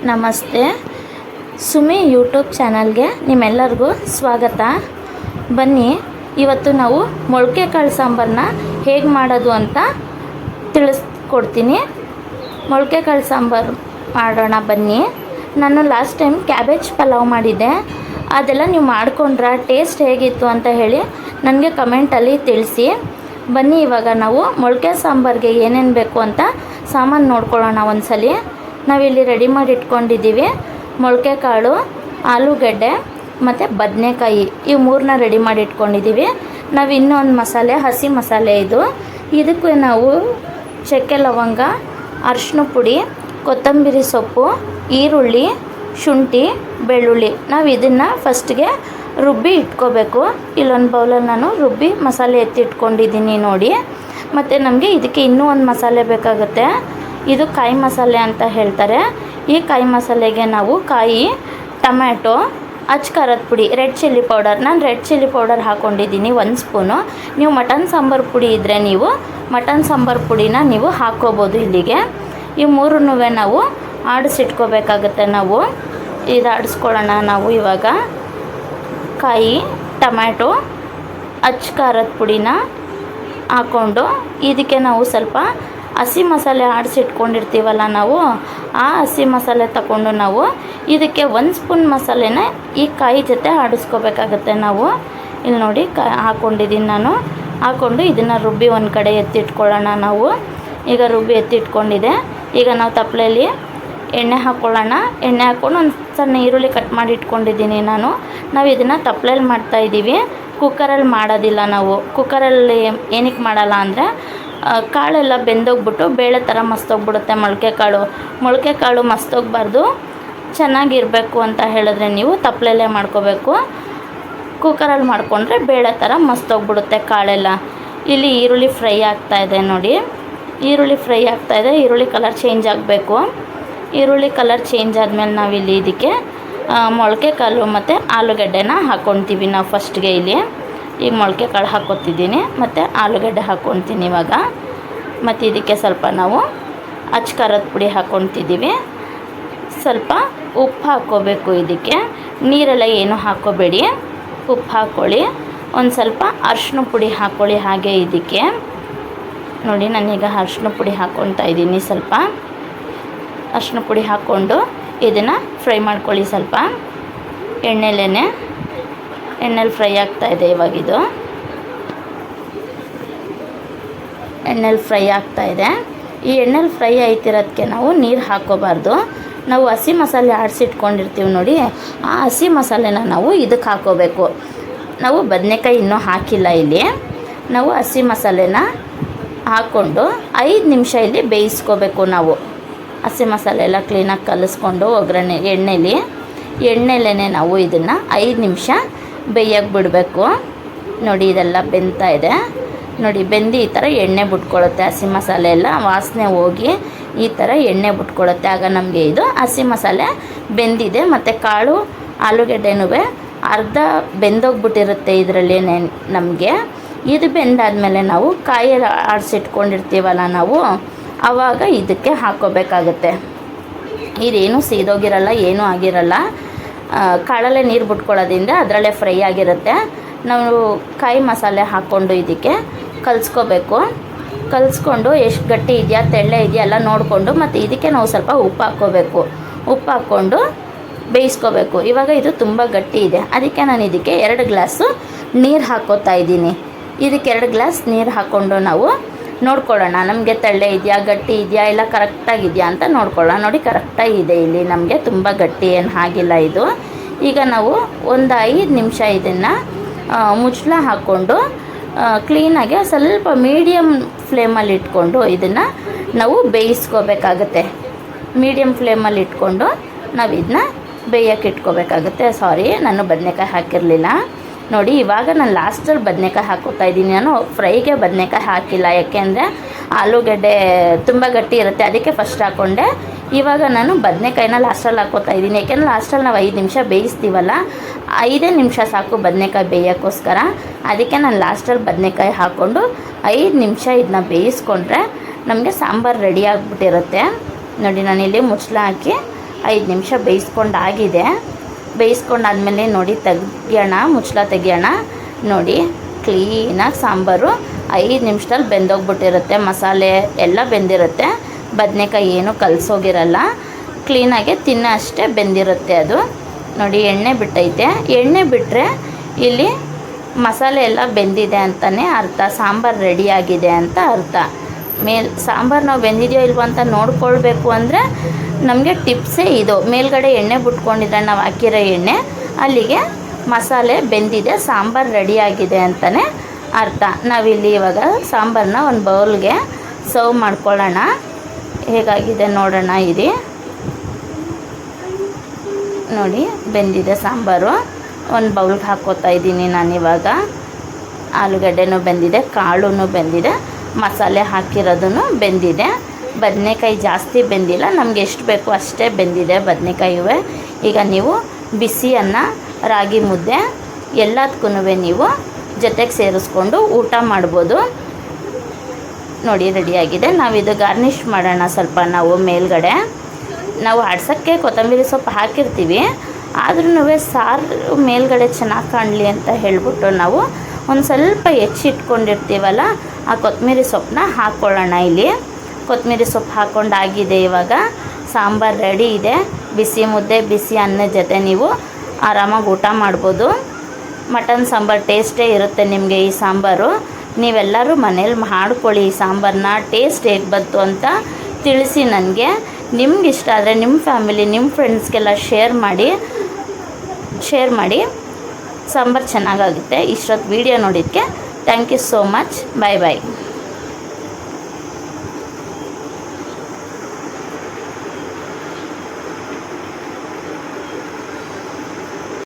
ನಮಸ್ತೆ. ಸುಮಿ ಯೂಟ್ಯೂಬ್ ಚಾನಲ್ಗೆ ನಿಮ್ಮೆಲ್ಲರಿಗೂ ಸ್ವಾಗತ. ಬನ್ನಿ, ಇವತ್ತು ನಾವು ಮೊಳಕೆ ಕಾಳು ಸಾಂಬಾರನ್ನ ಹೇಗೆ ಮಾಡೋದು ಅಂತ ತಿಳಿಸ್ಕೊಡ್ತೀನಿ. ಮೊಳಕೆ ಕಾಳು ಸಾಂಬಾರು ಮಾಡೋಣ ಬನ್ನಿ. ನಾನು ಲಾಸ್ಟ್ ಟೈಮ್ ಕ್ಯಾಬೇಜ್ ಪಲಾವ್ ಮಾಡಿದ್ದೆ. ಅದೆಲ್ಲ ನೀವು ಮಾಡ್ಕೊಂಡ್ರೆ ಟೇಸ್ಟ್ ಹೇಗಿತ್ತು ಅಂತ ಹೇಳಿ ನನಗೆ ಕಮೆಂಟಲ್ಲಿ ತಿಳಿಸಿ. ಬನ್ನಿ, ಇವಾಗ ನಾವು ಮೊಳಕೆ ಸಾಂಬಾರಿಗೆ ಏನೇನು ಬೇಕು ಅಂತ ಸಾಮಾನು ನೋಡ್ಕೊಳ್ಳೋಣ ಒಂದ್ಸಲಿ. ನಾವಿಲ್ಲಿ ರೆಡಿ ಮಾಡಿ ಇಟ್ಕೊಂಡಿದ್ದೀವಿ ಮೊಳಕೆ ಕಾಳು, ಆಲೂಗಡ್ಡೆ ಮತ್ತು ಬದನೆಕಾಯಿ. ಇವು ಮೂರನ್ನ ರೆಡಿ ಮಾಡಿ ಇಟ್ಕೊಂಡಿದ್ದೀವಿ. ನಾವು ಇನ್ನೊಂದು ಮಸಾಲೆ, ಹಸಿ ಮಸಾಲೆ ಇದಕ್ಕೆ ನಾವು ಚಕ್ಕೆ ಲವಂಗ, ಅರಿಶಿನ ಪುಡಿ, ಕೊತ್ತಂಬರಿ ಸೊಪ್ಪು, ಈರುಳ್ಳಿ, ಶುಂಠಿ, ಬೆಳ್ಳುಳ್ಳಿ. ನಾವು ಇದನ್ನು ಫಸ್ಟ್ಗೆ ರುಬ್ಬಿ ಇಟ್ಕೋಬೇಕು. ಇಲ್ಲೊಂದು ಬೌಲಲ್ಲಿ ನಾನು ರುಬ್ಬಿ ಮಸಾಲೆ ಎತ್ತಿಟ್ಕೊಂಡಿದ್ದೀನಿ ನೋಡಿ. ಮತ್ತು ನಮಗೆ ಇದಕ್ಕೆ ಇನ್ನೂ ಒಂದು ಮಸಾಲೆ ಬೇಕಾಗುತ್ತೆ. ಇದು ಕಾಯಿ ಮಸಾಲೆ ಅಂತ ಹೇಳ್ತಾರೆ. ಈ ಕಾಯಿ ಮಸಾಲೆಗೆ ನಾವು ಕಾಯಿ, ಟೊಮ್ಯಾಟೊ, ಖಾರದ ಪುಡಿ, ರೆಡ್ ಚಿಲ್ಲಿ ಪೌಡರ್. ನಾನು ರೆಡ್ ಚಿಲ್ಲಿ ಪೌಡರ್ ಹಾಕ್ಕೊಂಡಿದ್ದೀನಿ 1 ಸ್ಪೂನು. ನೀವು ಮಟನ್ ಸಾಂಬಾರು ಪುಡಿ ಇದ್ದರೆ ನೀವು ಮಟನ್ ಸಾಂಬಾರು ಪುಡಿನ ನೀವು ಹಾಕ್ಕೋಬೋದು ಇಲ್ಲಿಗೆ. ಈ ಮೂರನ್ನೂ ನಾವು ಆಡಿಸಿಟ್ಕೋಬೇಕಾಗತ್ತೆ. ನಾವು ಆಡಿಸ್ಕೊಳ್ಳೋಣ. ನಾವು ಇವಾಗ ಕಾಯಿ, ಟೊಮ್ಯಾಟೊ, ಖಾರದ ಪುಡಿನ ಹಾಕ್ಕೊಂಡು ಇದಕ್ಕೆ ನಾವು ಸ್ವಲ್ಪ ಹಸಿ ಮಸಾಲೆ ಆಡಿಸಿಟ್ಕೊಂಡಿರ್ತೀವಲ್ಲ ನಾವು, ಆ ಹಸಿ ಮಸಾಲೆ ತಗೊಂಡು ನಾವು ಇದಕ್ಕೆ 1 ಸ್ಪೂನ್ ಮಸಾಲೆನ ಈ ಕಾಯಿ ಜೊತೆ ಆಡಿಸ್ಕೋಬೇಕಾಗತ್ತೆ. ನಾವು ಇಲ್ಲಿ ನೋಡಿ ಹಾಕ್ಕೊಂಡಿದ್ದೀನಿ ನಾನು. ಹಾಕ್ಕೊಂಡು ಇದನ್ನು ರುಬ್ಬಿ ಒಂದು ಕಡೆ ಎತ್ತಿಟ್ಕೊಳ್ಳೋಣ. ನಾವು ಈಗ ರುಬ್ಬಿ ಎತ್ತಿಟ್ಕೊಂಡಿದೆ. ಈಗ ನಾವು ತಪ್ಪಲೆಯಲ್ಲಿ ಎಣ್ಣೆ ಹಾಕ್ಕೊಳ್ಳೋಣ. ಎಣ್ಣೆ ಹಾಕ್ಕೊಂಡು ಒಂದು ಸಣ್ಣ ಈರುಳ್ಳಿ ಕಟ್ ಮಾಡಿ ಇಟ್ಕೊಂಡಿದ್ದೀನಿ ನಾನು. ನಾವು ಇದನ್ನು ತಪ್ಪಲೆಯಲ್ಲಿ ಮಾಡ್ತಾಯಿದ್ದೀವಿ, ಕುಕ್ಕರಲ್ಲಿ ಮಾಡೋದಿಲ್ಲ. ನಾವು ಕುಕ್ಕರಲ್ಲಿ ಏನಕ್ಕೆ ಮಾಡಲ್ಲ ಅಂದರೆ ಕಾಳೆಲ್ಲ ಬೆಂದೋಗ್ಬಿಟ್ಟು ಬೇಳೆ ಥರ ಮಸ್ತೋಗ್ಬಿಡುತ್ತೆ. ಮೊಳಕೆ ಕಾಳು ಮಸ್ತೋಗಬಾರ್ದು, ಚೆನ್ನಾಗಿರಬೇಕು ಅಂತ ಹೇಳಿದ್ರೆ ನೀವು ತಪ್ಪಲೆಲ್ಲೇ ಮಾಡ್ಕೋಬೇಕು. ಕುಕ್ಕರಲ್ಲಿ ಮಾಡಿಕೊಂಡ್ರೆ ಬೇಳೆ ಥರ ಮಸ್ತೋಗ್ಬಿಡುತ್ತೆ ಕಾಳೆಲ್ಲ. ಇಲ್ಲಿ ಈರುಳ್ಳಿ ಫ್ರೈ ಆಗ್ತಾಯಿದೆ ನೋಡಿ. ಈರುಳ್ಳಿ ಫ್ರೈ ಆಗ್ತಾಯಿದೆ. ಈರುಳ್ಳಿ ಕಲರ್ ಚೇಂಜ್ ಆಗಬೇಕು. ಈರುಳ್ಳಿ ಕಲರ್ ಚೇಂಜ್ ಆದಮೇಲೆ ನಾವಿಲ್ಲಿ ಇದಕ್ಕೆ ಮೊಳಕೆ ಕಾಳು ಮತ್ತು ಆಲೂಗಡ್ಡೆನ ಹಾಕ್ಕೊತೀವಿ ನಾವು ಫಸ್ಟ್ಗೆ. ಇಲ್ಲಿ ಈಗ ಮೊಳಕೆ ಕಾಳು ಹಾಕ್ಕೊತಿದ್ದೀನಿ ಮತ್ತು ಆಲೂಗಡ್ಡೆ ಹಾಕ್ಕೊತೀನಿ ಇವಾಗ. ಮತ್ತು ಇದಕ್ಕೆ ಸ್ವಲ್ಪ ನಾವು ಖಾರದ ಪುಡಿ ಹಾಕ್ಕೊತಿದ್ದೀವಿ. ಸ್ವಲ್ಪ ಉಪ್ಪು ಹಾಕ್ಕೋಬೇಕು. ಇದಕ್ಕೆ ನೀರೆಲ್ಲ ಏನು ಹಾಕ್ಕೋಬೇಡಿ, ಉಪ್ಪು ಹಾಕ್ಕೊಳ್ಳಿ. ಒಂದು ಸ್ವಲ್ಪ ಅರಿಶಿನ ಪುಡಿ ಹಾಕ್ಕೊಳ್ಳಿ ಹಾಗೆ ಇದಕ್ಕೆ. ನೋಡಿ, ನಾನೀಗ ಅರಿಶಿನ ಪುಡಿ ಹಾಕ್ಕೊತಾ ಇದ್ದೀನಿ. ಸ್ವಲ್ಪ ಅರಿಶಿನ ಪುಡಿ ಹಾಕ್ಕೊಂಡು ಇದನ್ನು ಫ್ರೈ ಮಾಡ್ಕೊಳ್ಳಿ. ಸ್ವಲ್ಪ ಎಣ್ಣೆಲಿ ಫ್ರೈ ಆಗ್ತಾಯಿದೆ. ಇವಾಗಿದು ಎಣ್ಣೆಲಿ ಫ್ರೈ ಆಗ್ತಾಯಿದೆ. ಈ ಎಣ್ಣೆಲಿ ಫ್ರೈ ಆಯ್ತಿರೋದಕ್ಕೆ ನಾವು ನೀರು ಹಾಕ್ಕೋಬಾರ್ದು. ನಾವು ಹಸಿ ಮಸಾಲೆ ಆಡಿಸಿಟ್ಕೊಂಡಿರ್ತೀವಿ ನೋಡಿ, ಆ ಹಸಿ ಮಸಾಲೆನ ನಾವು ಇದಕ್ಕೆ ಹಾಕ್ಕೋಬೇಕು. ನಾವು ಬದನೆಕಾಯಿ ಇನ್ನೂ ಹಾಕಿಲ್ಲ ಇಲ್ಲಿ. ನಾವು ಹಸಿ ಮಸಾಲೆನ ಹಾಕ್ಕೊಂಡು 5 ನಿಮಿಷ ಇಲ್ಲಿ ಬೇಯಿಸ್ಕೋಬೇಕು. ನಾವು ಹಸಿ ಮಸಾಲೆ ಎಲ್ಲ ಕ್ಲೀನಾಗಿ ಕಲಿಸ್ಕೊಂಡು ಒಗ್ಗರಣೆ ಎಣ್ಣೆಲೇ ನಾವು ಇದನ್ನು 5 ನಿಮಿಷ ಬೇಯಕ್ಕೆ ಬಿಡಬೇಕು. ನೋಡಿ, ಇದೆಲ್ಲ ಬೆಂತಾ ಇದೆ ನೋಡಿ. ಬೆಂದು ಈ ಥರ ಎಣ್ಣೆ ಬಿಟ್ಕೊಳ್ಳುತ್ತೆ. ಹಸಿ ಮಸಾಲೆ ಎಲ್ಲ ವಾಸನೆ ಹೋಗಿ ಈ ಥರ ಎಣ್ಣೆ ಬಿಟ್ಕೊಳ್ಳುತ್ತೆ. ಆಗ ನಮಗೆ ಇದು ಹಸಿ ಮಸಾಲೆ ಬೆಂದಿದೆ. ಮತ್ತು ಕಾಳು, ಆಲೂಗಡ್ಡೆನೂ ಅರ್ಧ ಬೆಂದೋಗ್ಬಿಟ್ಟಿರುತ್ತೆ ಇದರಲ್ಲಿ ನಮಗೆ. ಇದು ಬೆಂದಾದಮೇಲೆ ನಾವು ಕಾಯಿ ಆಡಿಸಿಟ್ಕೊಂಡಿರ್ತೀವಲ್ಲ ನಾವು, ಆವಾಗ ಇದಕ್ಕೆ ಹಾಕ್ಕೋಬೇಕಾಗುತ್ತೆ. ಇದೇನು ಸೀದೋಗಿರಲ್ಲ, ಏನೂ ಆಗಿರಲ್ಲ. ಕಾಳಲ್ಲೇ ನೀರು ಬಿಟ್ಕೊಳ್ಳೋದ್ರಿಂದ ಅದರಲ್ಲೇ ಫ್ರೈ ಆಗಿರುತ್ತೆ. ನಾವು ಕಾಯಿ ಮಸಾಲೆ ಹಾಕ್ಕೊಂಡು ಇದಕ್ಕೆ ಕಲಿಸ್ಕೊಂಡು ಎಷ್ಟು ಗಟ್ಟಿ ಇದೆಯಾ ತೆಳ್ಳೆ ಇದೆಯಾ ಎಲ್ಲ ನೋಡಿಕೊಂಡು, ಮತ್ತು ಇದಕ್ಕೆ ನಾವು ಸ್ವಲ್ಪ ಉಪ್ಪು ಹಾಕ್ಕೋಬೇಕು. ಉಪ್ಪು ಹಾಕ್ಕೊಂಡು ಬೇಯಿಸ್ಕೋಬೇಕು. ಇವಾಗ ಇದು ತುಂಬ ಗಟ್ಟಿ ಇದೆ, ಅದಕ್ಕೆ ನಾನು ಇದಕ್ಕೆ 2 ಗ್ಲಾಸು ನೀರು ಹಾಕ್ಕೋತಾ ಇದ್ದೀನಿ. ಇದಕ್ಕೆ 2 ಗ್ಲಾಸ್ ನೀರು ಹಾಕ್ಕೊಂಡು ನಾವು ನೋಡ್ಕೊಳ್ಳೋಣ, ನಮಗೆ ತೆಳ್ಳೆ ಇದೆಯಾ ಗಟ್ಟಿ ಇದೆಯಾ ಎಲ್ಲ ಕರೆಕ್ಟಾಗಿದೆಯಾ ಅಂತ ನೋಡ್ಕೊಳ್ಳೋಣ. ನೋಡಿ, ಕರೆಕ್ಟಾಗಿದೆ ಇಲ್ಲಿ ನಮಗೆ, ತುಂಬ ಗಟ್ಟಿ ಏನು ಆಗಿಲ್ಲ ಇದು. ಈಗ ನಾವು ಒಂದು 5 ನಿಮಿಷ ಇದನ್ನು ಮುಚ್ಚಳ ಹಾಕ್ಕೊಂಡು ಕ್ಲೀನಾಗಿ ಸ್ವಲ್ಪ ಮೀಡಿಯಮ್ ಫ್ಲೇಮಲ್ಲಿ ಇಟ್ಕೊಂಡು ಇದನ್ನು ನಾವು ಬೇಯಿಸ್ಕೋಬೇಕಾಗತ್ತೆ. ಮೀಡಿಯಮ್ ಫ್ಲೇಮಲ್ಲಿ ಇಟ್ಕೊಂಡು ನಾವು ಇದನ್ನ ಬೇಯಕ್ಕೆ ಇಟ್ಕೋಬೇಕಾಗುತ್ತೆ. ಸಾರಿ, ನಾನು ಬದನೆಕಾಯಿ ಹಾಕಿರಲಿಲ್ಲ ನೋಡಿ. ಇವಾಗ ನಾನು ಲಾಸ್ಟಲ್ಲಿ ಬದನೆಕಾಯಿ ಹಾಕ್ಕೋತಾ ಇದ್ದೀನಿ. ನಾನು ಫ್ರೈಗೆ ಬದನೆಕಾಯಿ ಹಾಕಿಲ್ಲ, ಯಾಕೆಂದರೆ ಆಲೂಗಡ್ಡೆ ತುಂಬ ಗಟ್ಟಿ ಇರುತ್ತೆ, ಅದಕ್ಕೆ ಫಸ್ಟ್ ಹಾಕ್ಕೊಂಡೆ. ಇವಾಗ ನಾನು ಬದನೆಕಾಯಿನ ಲಾಸ್ಟಲ್ಲಿ ಹಾಕ್ಕೋತಾ ಇದ್ದೀನಿ, ಯಾಕೆಂದರೆ ಲಾಸ್ಟಲ್ಲಿ ನಾವು 5 ನಿಮಿಷ ಬೇಯಿಸ್ತೀವಲ್ಲ, 5 ನಿಮಿಷ ಸಾಕು ಬದನೆಕಾಯಿ ಬೇಯೋಕ್ಕೋಸ್ಕರ. ಅದಕ್ಕೆ ನಾನು ಲಾಸ್ಟಲ್ಲಿ ಬದನೆಕಾಯಿ ಹಾಕ್ಕೊಂಡು 5 ನಿಮಿಷ ಇದನ್ನ ಬೇಯಿಸ್ಕೊಂಡ್ರೆ ನಮಗೆ ಸಾಂಬಾರು ರೆಡಿ ಆಗಿಬಿಟ್ಟಿರುತ್ತೆ. ನೋಡಿ, ನಾನಿಲ್ಲಿ ಮುಚ್ಚಳ ಹಾಕಿ 5 ನಿಮಿಷ ಬೇಯಿಸ್ಕೊಂಡಾಗಿದೆ. ಬೇಯಿಸ್ಕೊಂಡಾದ್ಮೇಲೆ ನೋಡಿ ತೆಗಿಯೋಣ, ಮುಚ್ಚಳ ತೆಗಿಯೋಣ. ನೋಡಿ ಕ್ಲೀನಾಗಿ ಸಾಂಬಾರು 5 ನಿಮಿಷದಲ್ಲಿ ಬೆಂದೋಗ್ಬಿಟ್ಟಿರುತ್ತೆ. ಮಸಾಲೆ ಎಲ್ಲ ಬೆಂದಿರುತ್ತೆ, ಬದನೆಕಾಯಿ ಏನು ಕಲಸೋಗಿರಲ್ಲ, ಕ್ಲೀನಾಗೆ ತಿನ್ನೋ ಅಷ್ಟೇ ಬೆಂದಿರುತ್ತೆ ಅದು. ನೋಡಿ ಎಣ್ಣೆ ಬಿಟ್ಟೈತೆ. ಎಣ್ಣೆ ಬಿಟ್ಟರೆ ಇಲ್ಲಿ ಮಸಾಲೆ ಎಲ್ಲ ಬೆಂದಿದೆ ಅಂತಲೇ ಅರ್ಥ, ಸಾಂಬಾರು ರೆಡಿಯಾಗಿದೆ ಅಂತ ಅರ್ಥ. ಸಾಂಬಾರು ನಾವು ಬೆಂದಿದೆಯೋ ಇಲ್ವೋ ಅಂತ ನೋಡ್ಕೊಳ್ಬೇಕು ಅಂದರೆ ನಮಗೆ ಟಿಪ್ಸೇ ಇದು. ಮೇಲ್ಗಡೆ ಎಣ್ಣೆ ಬಿಟ್ಕೊಂಡಿದ್ರೆ ನಾವು ಹಾಕಿರೋ ಎಣ್ಣೆ, ಅಲ್ಲಿಗೆ ಮಸಾಲೆ ಬೆಂದಿದೆ, ಸಾಂಬಾರು ರೆಡಿಯಾಗಿದೆ ಅಂತಲೇ ಅರ್ಥ. ನಾವಿಲ್ಲಿ ಇವಾಗ ಸಾಂಬಾರನ್ನ ಒಂದು ಬೌಲ್ಗೆ ಸರ್ವ್ ಮಾಡ್ಕೊಳ್ಳೋಣ. ಹೇಗಾಗಿದೆ ನೋಡೋಣ. ಇದು ನೋಡಿ ಬೆಂದಿದೆ ಸಾಂಬಾರು. ಒಂದು ಬೌಲ್ಗೆ ಹಾಕ್ಕೋತಾ ಇದ್ದೀನಿ ನಾನಿವಾಗ. ಆಲೂಗಡ್ಡೆನೂ ಬೆಂದಿದೆ, ಕಾಳು ಬೆಂದಿದೆ, ಮಸಾಲೆ ಹಾಕಿರೋದು ಬೆಂದಿದೆ. ಬದನೆಕಾಯಿ ಜಾಸ್ತಿ ಬೆಂದಿಲ್ಲ, ನಮಗೆ ಎಷ್ಟು ಬೇಕು ಅಷ್ಟೇ ಬೆಂದಿದೆ ಬದನೆಕಾಯಿವೆ. ಈಗ ನೀವು ಬಿಸಿ ಅನ್ನ, ರಾಗಿ ಮುದ್ದೆ ಎಲ್ಲದಕ್ಕೂ ನೀವು ಜೊತೆಗೆ ಸೇರಿಸ್ಕೊಂಡು ಊಟ ಮಾಡ್ಬೋದು. ನೋಡಿ ರೆಡಿಯಾಗಿದೆ. ನಾವಿದು ಗಾರ್ನಿಷ್ ಮಾಡೋಣ ಸ್ವಲ್ಪ. ನಾವು ಮೇಲ್ಗಡೆ ನಾವು ಆಡ್ಸೋಕ್ಕೆ ಕೊತ್ತಂಬರಿ ಸೊಪ್ಪು ಹಾಕಿರ್ತೀವಿ, ಆದ್ರೂ ಸಾರು ಮೇಲ್ಗಡೆ ಚೆನ್ನಾಗಿ ಕಾಣಲಿ ಅಂತ ಹೇಳ್ಬಿಟ್ಟು ನಾವು ಒಂದು ಸ್ವಲ್ಪ ಹೆಚ್ಚಿಟ್ಕೊಂಡಿರ್ತೀವಲ್ಲ, ಆ ಕೊತ್ತಂಬರಿ ಸೊಪ್ಪನ್ನ ಹಾಕ್ಕೊಳ್ಳೋಣ. ಇಲ್ಲಿ ಕೊತ್ತಂಬರಿ ಸೊಪ್ಪು ಹಾಕ್ಕೊಂಡಾಗಿದೆ. ಇವಾಗ ಸಾಂಬಾರು ರೆಡಿ ಇದೆ. ಬಿಸಿ ಮುದ್ದೆ, ಬಿಸಿ ಅನ್ನದ ಜೊತೆ ನೀವು ಆರಾಮಾಗಿ ಊಟ ಮಾಡ್ಬೋದು. ಮಟನ್ ಸಾಂಬಾರು ಟೇಸ್ಟೇ ಇರುತ್ತೆ ನಿಮಗೆ ಈ ಸಾಂಬಾರು. ನೀವೆಲ್ಲರೂ ಮನೇಲಿ ಮಾಡ್ಕೊಳ್ಳಿ ಈ ಸಾಂಬಾರನ್ನ. ಟೇಸ್ಟ್ ಹೇಗೆ ಬಂತು ಅಂತ ತಿಳಿಸಿ ನನಗೆ. ನಿಮ್ಗೆ ಇಷ್ಟ ಆದರೆ ನಿಮ್ಮ ಫ್ಯಾಮಿಲಿ, ನಿಮ್ಮ ಫ್ರೆಂಡ್ಸ್ಗೆಲ್ಲ ಶೇರ್ ಮಾಡಿ. ಸಾಂಬಾರು ಚೆನ್ನಾಗಾಗುತ್ತೆ. ಇಷ್ಟೊತ್ತು ವೀಡಿಯೋ ನೋಡಿದ್ದಕ್ಕೆ thank you so much. Bye bye.